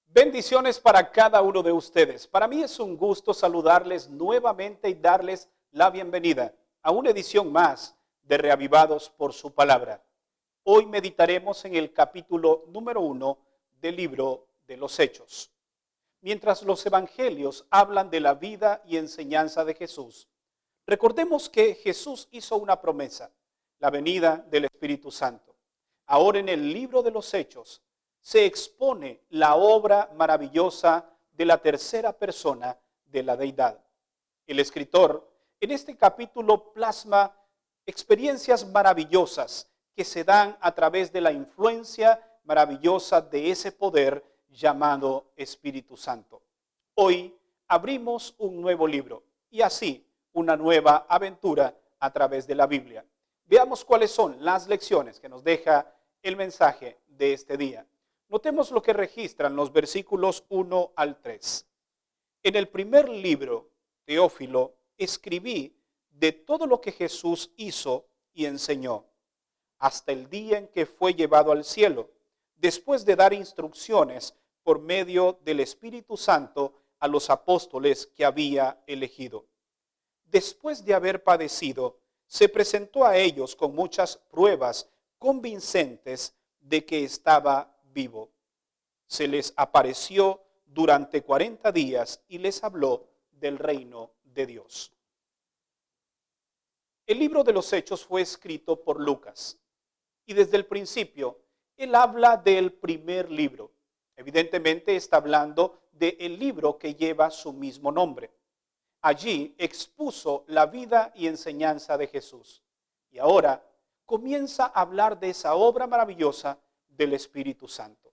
Bendiciones para cada uno de ustedes. Para mí es un gusto saludarles nuevamente y darles la bienvenida a una edición más de Reavivados por su palabra. Hoy meditaremos en el capítulo número 1 del libro de los Hechos. Mientras los evangelios hablan de la vida y enseñanza de Jesús, recordemos que Jesús hizo una promesa, la venida del Espíritu Santo. Ahora en el libro de los Hechos se expone la obra maravillosa de la tercera persona de la deidad. El escritor en este capítulo plasma experiencias maravillosas que se dan a través de la influencia maravillosa de ese poder llamado Espíritu Santo. Hoy abrimos un nuevo libro y así una nueva aventura a través de la Biblia. Veamos cuáles son las lecciones que nos deja el mensaje de este día. Notemos lo que registran los versículos 1 al 3. En el primer libro, Teófilo, escribí de todo lo que Jesús hizo y enseñó, hasta el día en que fue llevado al cielo, después de dar instrucciones por medio del Espíritu Santo a los apóstoles que había elegido. Después de haber padecido, se presentó a ellos con muchas pruebas convincentes de que estaba vivo. Se les apareció durante 40 días y les habló del reino de Dios. El libro de los Hechos fue escrito por Lucas y desde el principio él habla del primer libro. Evidentemente está hablando del libro que lleva su mismo nombre. Allí expuso la vida y enseñanza de Jesús y ahora comienza a hablar de esa obra maravillosa del Espíritu Santo.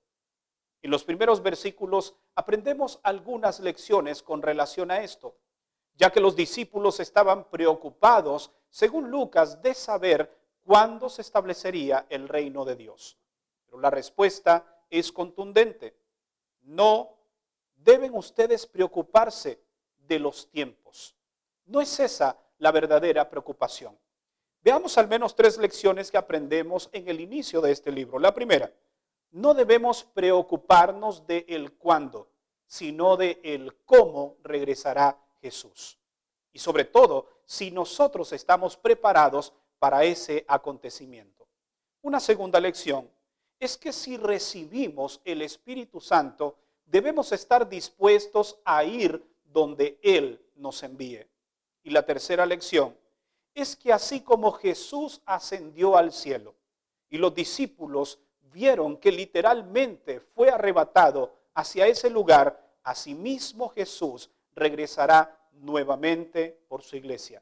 En los primeros versículos aprendemos algunas lecciones con relación a esto, ya que los discípulos estaban preocupados, según Lucas, de saber cuándo se establecería el reino de Dios. Pero la respuesta es contundente. No deben ustedes preocuparse de los tiempos. No es esa la verdadera preocupación. Veamos al menos 3 lecciones que aprendemos en el inicio de este libro. La primera, no debemos preocuparnos de el cuándo, sino de el cómo regresará Jesús. Y sobre todo, si nosotros estamos preparados para ese acontecimiento. Una segunda lección es que si recibimos el Espíritu Santo, debemos estar dispuestos a ir donde Él nos envíe. Y la tercera lección es que así como Jesús ascendió al cielo y los discípulos vieron que literalmente fue arrebatado hacia ese lugar, asimismo Jesús regresará nuevamente por su iglesia.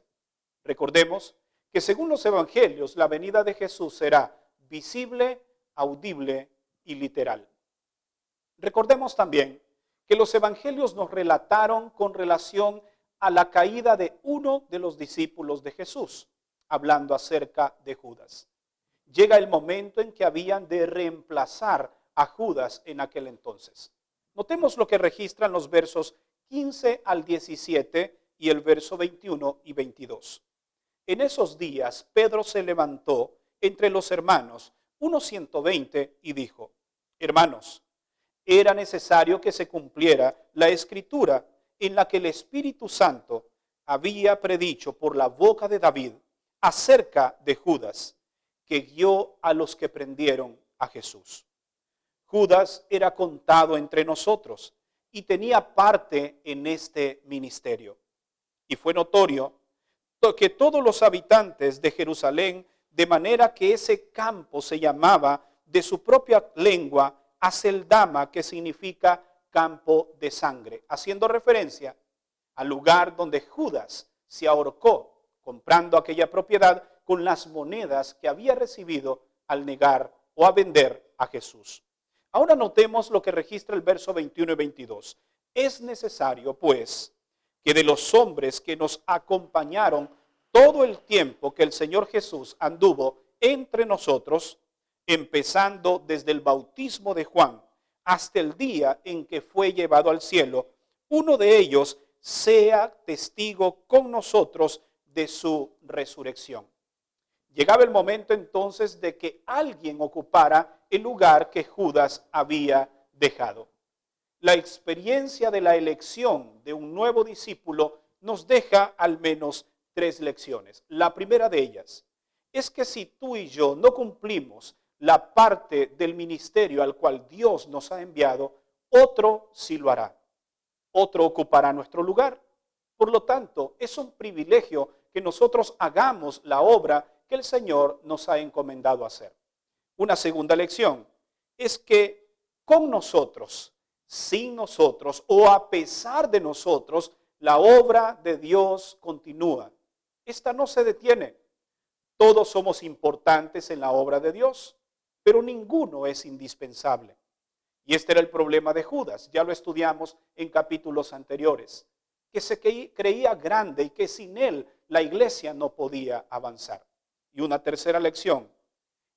Recordemos que según los evangelios, la venida de Jesús será visible, audible y literal. Recordemos también que los evangelios nos relataron con relación a la caída de uno de los discípulos de Jesús, hablando acerca de Judas. Llega el momento en que habían de reemplazar a Judas en aquel entonces. Notemos lo que registran los versos 15 al 17 y el verso 21 y 22. En esos días Pedro se levantó entre los hermanos, unos 120, y dijo: Hermanos, era necesario que se cumpliera la escritura en la que el Espíritu Santo había predicho por la boca de David acerca de Judas, que guió a los que prendieron a Jesús. Judas era contado entre nosotros y tenía parte en este ministerio. Y fue notorio que todos los habitantes de Jerusalén, de manera que ese campo se llamaba de su propia lengua Aceldama, que significa campo de sangre, haciendo referencia al lugar donde Judas se ahorcó comprando aquella propiedad con las monedas que había recibido al negar o a vender a Jesús. Ahora notemos lo que registra el verso 21 y 22. Es necesario, pues, que de los hombres que nos acompañaron todo el tiempo que el Señor Jesús anduvo entre nosotros, empezando desde el bautismo de Juan hasta el día en que fue llevado al cielo, uno de ellos sea testigo con nosotros de su resurrección. Llegaba el momento entonces de que alguien ocupara el lugar que Judas había dejado. La experiencia de la elección de un nuevo discípulo nos deja al menos 3 lecciones. La primera de ellas es que si tú y yo no cumplimos la parte del ministerio al cual Dios nos ha enviado, otro sí lo hará. Otro ocupará nuestro lugar. Por lo tanto, es un privilegio que nosotros hagamos la obra que el Señor nos ha encomendado hacer. Una segunda lección es que con nosotros, sin nosotros o a pesar de nosotros, la obra de Dios continúa. Esta no se detiene. Todos somos importantes en la obra de Dios, pero ninguno es indispensable. Y este era el problema de Judas, ya lo estudiamos en capítulos anteriores, que se creía grande y que sin él la iglesia no podía avanzar. Y una tercera lección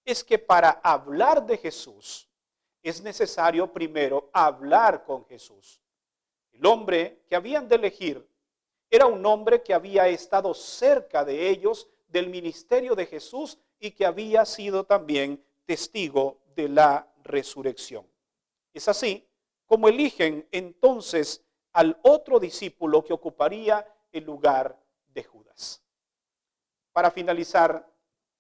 es que para hablar de Jesús es necesario primero hablar con Jesús. El hombre que habían de elegir era un hombre que había estado cerca de ellos, del ministerio de Jesús, y que había sido también testigo de la resurrección. Es así como eligen entonces al otro discípulo que ocuparía el lugar de Judas. Para finalizar,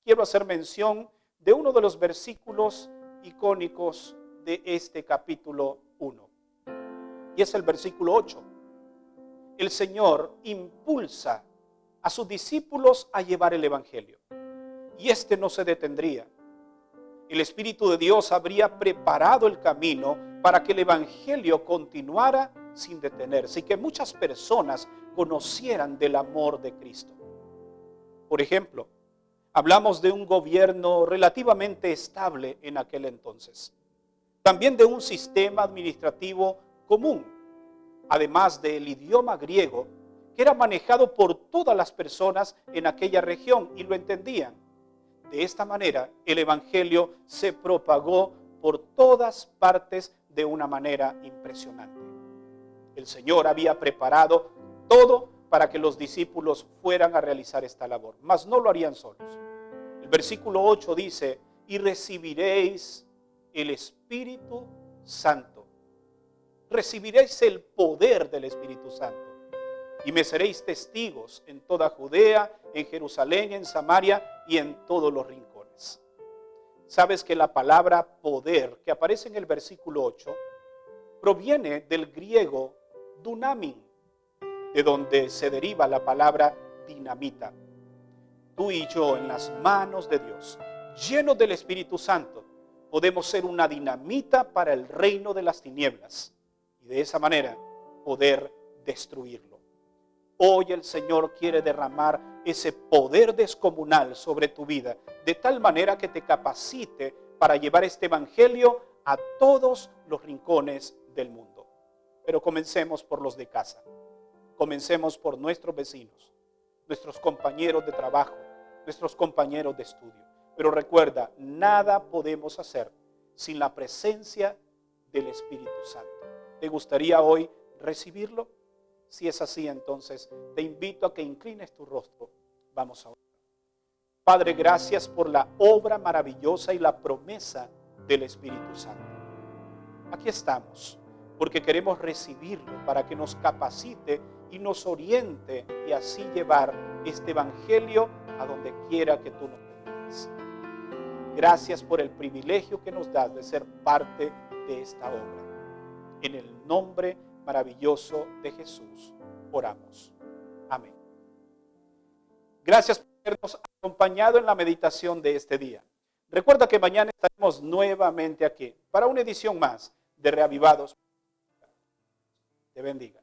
quiero hacer mención de uno de los versículos icónicos de este capítulo 1. Y es el versículo 8. El Señor impulsa a sus discípulos a llevar el evangelio. Y este no se detendría. El Espíritu de Dios habría preparado el camino para que el evangelio continuara sin detenerse y que muchas personas conocieran del amor de Cristo. Por ejemplo, hablamos de un gobierno relativamente estable en aquel entonces. También de un sistema administrativo común, además del idioma griego, que era manejado por todas las personas en aquella región y lo entendían. De esta manera, el evangelio se propagó por todas partes de una manera impresionante. El Señor había preparado todo para que los discípulos fueran a realizar esta labor, mas no lo harían solos. El versículo 8 dice, y recibiréis el Espíritu Santo. Recibiréis el poder del Espíritu Santo. Y me seréis testigos en toda Judea, en Jerusalén, en Samaria y en todos los rincones. Sabes que la palabra poder que aparece en el versículo 8 proviene del griego dunamin, de donde se deriva la palabra dinamita. Tú y yo en las manos de Dios, llenos del Espíritu Santo, podemos ser una dinamita para el reino de las tinieblas y de esa manera poder destruirlo. Hoy el Señor quiere derramar ese poder descomunal sobre tu vida, de tal manera que te capacite para llevar este evangelio a todos los rincones del mundo. Pero comencemos por los de casa. Comencemos por nuestros vecinos, nuestros compañeros de trabajo, nuestros compañeros de estudio. Pero recuerda, nada podemos hacer sin la presencia del Espíritu Santo. ¿Te gustaría hoy recibirlo? Si es así, entonces te invito a que inclines tu rostro. Vamos a orar. Padre, gracias por la obra maravillosa y la promesa del Espíritu Santo. Aquí estamos, porque queremos recibirlo para que nos capacite y nos oriente y así llevar este evangelio a donde quiera que tú nos envíes. Gracias por el privilegio que nos das de ser parte de esta obra. En el nombre maravilloso de Jesús oramos. Amén. Gracias por habernos acompañado en la meditación de este día. Recuerda que mañana estaremos nuevamente aquí para una edición más de Reavivados. Te bendiga.